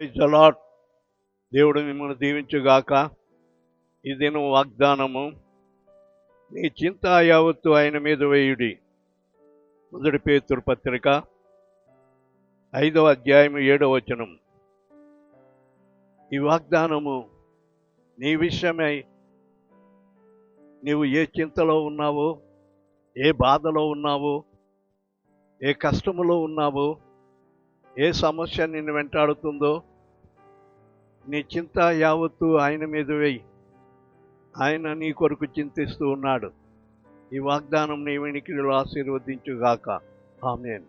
Praise the lord. దేవుడు మిమ్మల్ని దీవించుగాక. ఈ దినం వాగ్దానము, నీ చింత యావత్తు ఆయన మీద వేయుడి. 1 పేతురు పత్రిక 5వ అధ్యాయం 7వ వచనం. ఈ వాగ్దానము నీ విషయమై, నీవు ఏ చింతలో ఉన్నావో, ఏ బాధలో ఉన్నావో, ఏ కష్టములో ఉన్నావో, ఏ సమస్య నిన్ను వెంటాడుతుందో, నీ చింత యావత్తు ఆయన మీద వేయి. ఆయన నీ కొరకు చింతిస్తూ ఉన్నాడు. ఈ వాగ్దానం నీ వెనుకలో ఆశీర్వదించుగాక. ఆమేన్.